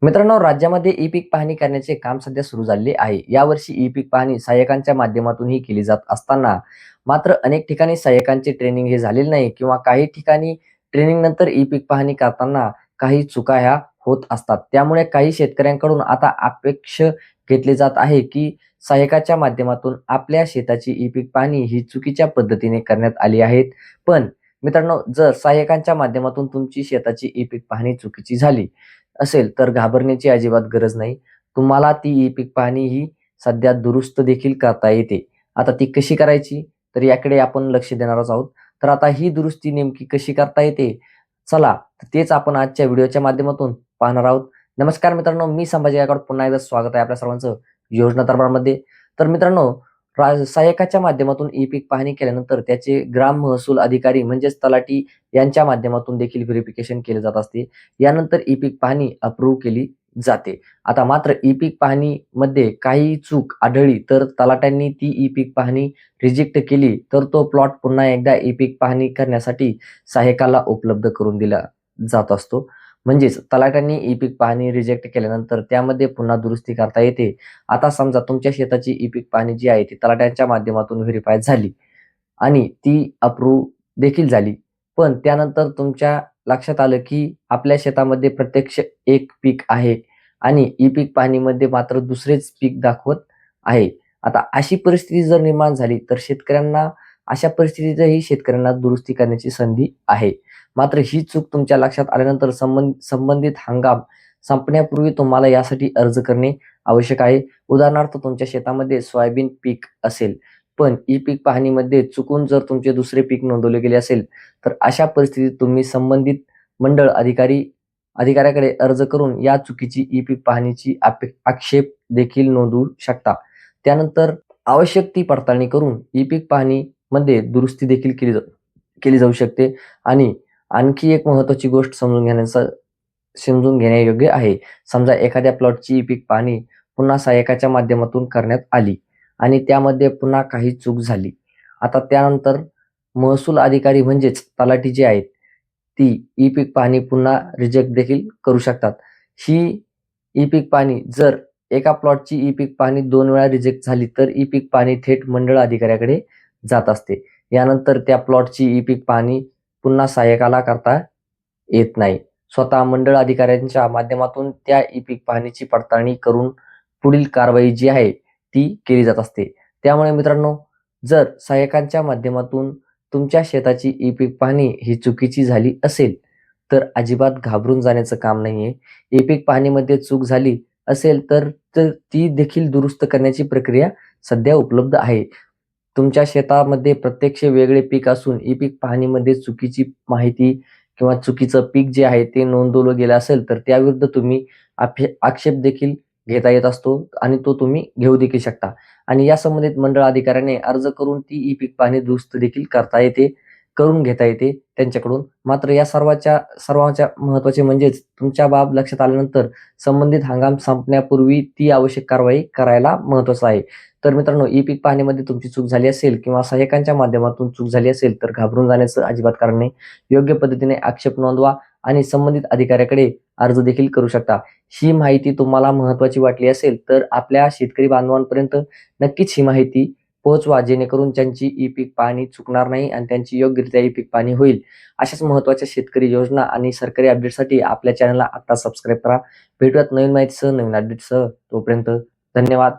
मित्रांनो, राज्यामध्ये ई पीक पाहणी करण्याचे काम सध्या सुरू झाले आहे. यावर्षी ई पीक पाहणी सहाय्यकांच्या माध्यमातूनही केली जात असताना मात्र अनेक ठिकाणी सहाय्यकांचे ट्रेनिंग हे झालेले नाही किंवा काही ठिकाणी ट्रेनिंग नंतर ई पीक पाहणी करताना काही चुका ह्या होत असतात. त्यामुळे काही शेतकऱ्यांकडून आता अपेक्षा घेतली जात आहे की सहाय्यकाच्या माध्यमातून आपल्या शेताची ई पीक पाहणी ही चुकीच्या पद्धतीने करण्यात आली आहे. पण मित्रांनो, जर सहाय्यकांच्या माध्यमातून तुमची शेताची ई पीक पाहणी चुकीची झाली असेल तर घाबरण्याची अजिबात गरज नाही. तुम्हाला ती ई-पीक पाहणी ही सध्या दुरुस्त देखील करता येते. आता ती कशी करायची? तर याकडे आपण लक्ष देणारच आहोत. तर आता ही दुरुस्ती नेमकी कशी करता येते? चला, तेच आपण आजच्या व्हिडिओच्या माध्यमातून पाहणार आहोत. नमस्कार मित्रांनो, मी संभाजी गायकवाड. पुन्हा एकदा स्वागत आहे आपल्या सर्वांचं योजना दरबारमध्ये. तर मित्रांनो, सहाय्यकाच्या माध्यमातून ई-पीक पाहणी केल्यानंतर त्याचे ग्राम महसूल अधिकारी म्हणजेच तलाठी यांच्या माध्यमातून देखील व्हेरिफिकेशन केले जात असते. यानंतर ई पीक पाहणी अप्रूव्ह केली जाते. आता मात्र ई पीक पाहणीमध्ये काही चूक आढळली तर तलाट्यांनी ती ई पीक पाहणी रिजेक्ट केली तर तो प्लॉट पुन्हा एकदा ई पीक पाहणी करण्यासाठी सहाय्यकाला उपलब्ध करून दिला जात असतो. म्हणजेच तलाट्यांनी ई पीक पाहणी रिजेक्ट केल्यानंतर त्यामध्ये पुन्हा दुरुस्ती करता येते. आता समजा तुमच्या शेताची ई पीक पाहणी जी आहे ती तलाट्यांच्या माध्यमातून व्हेरिफाय झाली आणि ती अप्रूव्ह देखील झाली. पण त्यानंतर तुमच्या लक्षात आलं की आपल्या शेतामध्ये प्रत्यक्ष एक पीक आहे आणि ई पीक पाहणीमध्ये मात्र दुसरेच पीक दाखवत आहे. आता अशी परिस्थिती जर निर्माण झाली तर अशा परिस्थितीतही शेतकऱ्यांना दुरुस्ती करण्याची संधी आहे. मात्र ही चूक तुमच्या लक्षात आल्यानंतर संबंधित हंगाम संपण्यापूर्वी तुम्हाला यासाठी अर्ज करणे आवश्यक आहे. उदाहरणार्थ, तुमच्या शेतामध्ये सोयाबीन पीक असेल पण ई पीक पाहणीमध्ये चुकून जर तुमचे दुसरे पीक नोंदवले गेले असेल तर अशा परिस्थितीत तुम्ही संबंधित मंडळ अधिकाऱ्याकडे अर्ज करून या चुकीची ई पीक पाहणीची आक्षेप देखील नोंदवू शकता. त्यानंतर आवश्यक ती पडताळणी करून ई पीक पाहणीमध्ये दुरुस्ती देखील केली जाऊ शकते. आणि आणखी एक महत्त्वाची गोष्ट समजून घेण्यायोग्य आहे. समजा एखाद्या प्लॉटची ई पीक पाहणी पुन्हा सहाय्यकाच्या माध्यमातून करण्यात आली आणि त्यामध्ये पुन्हा काही चूक झाली. आता त्यानंतर महसूल अधिकारी म्हणजेच तलाठी जे आहेत ती ई पीक पाहणी पुन्हा रिजेक्ट देखील करू शकतात. ही ई पीक पाहणी जर एका प्लॉटची ई पीक पाहणी 2 वेळा रिजेक्ट झाली तर ई पीक पाहणी थेट मंडळ अधिकाऱ्याकडे जात असते. यानंतर त्या प्लॉटची ई पीक पाहणी पुन्हा सहाय्यकाला करता येत नाही. स्वतः मंडळ अधिकाऱ्यांच्या माध्यमातून त्या ई पीक पाहणीची पडताळणी करून पुढील कारवाई जी आहे ती केली जात असते. त्यामुळे मित्रांनो, जर सहाय्यकांच्या माध्यमातून तुमच्या शेताची ई पीक पाहणी ही चुकीची झाली असेल तर अजिबात घाबरून जाण्याचं काम नाहीये. ई पीक पाहणीमध्ये चूक झाली असेल तर ती देखील दुरुस्त करण्याची प्रक्रिया सध्या उपलब्ध आहे. तुमच्या शेतामध्ये प्रत्यक्ष वेगळे पीक असून ई पीक पाहणीमध्ये चुकीची माहिती किंवा चुकीचं पीक जे आहे ते नोंदवलं गेलं असेल तर त्याविरुद्ध तुम्ही आक्षेप देखील घेता येत असतो आणि तो तुम्ही घेऊ देखील शकता. आणि या संबंधित मंडळ अधिकाऱ्याने अर्ज करून ती ई पीक पाहणी दुरुस्त देखील करून घेता येते त्यांच्याकडून. मात्र या सर्वांच्या महत्त्वाचे म्हणजेच तुमच्या बाब लक्षात आल्यानंतर संबंधित हंगाम संपण्यापूर्वी ती आवश्यक कारवाई करायला महत्त्वाचं आहे. तर मित्रांनो, ई पीक पाहणीमध्ये तुमची चूक झाली असेल किंवा सहाय्यकांच्या माध्यमातून चूक झाली असेल तर घाबरून जाण्याचं अजिबात कारण नाही. योग्य पद्धतीने आक्षेप नोंदवा आणि संबंधित अधिकाऱ्याकडे अर्ज देखील करू शकता. ही माहिती तुम्हाला महत्त्वाची वाटली असेल तर आपल्या शेतकरी बांधवांपर्यंत नक्कीच ही माहिती पोहोचवा, जेणेकरून त्यांची ई पीक पाहणी चुकणार नाही आणि त्यांची योग्यरित्या ई पीक पाहणी होईल. अशाच महत्त्वाच्या शेतकरी योजना आणि सरकारी अपडेटसाठी आपल्या चॅनलला आता सबस्क्राईब करा. भेटूयात नवीन माहितीसह, नवीन अपडेटसह. तोपर्यंत धन्यवाद.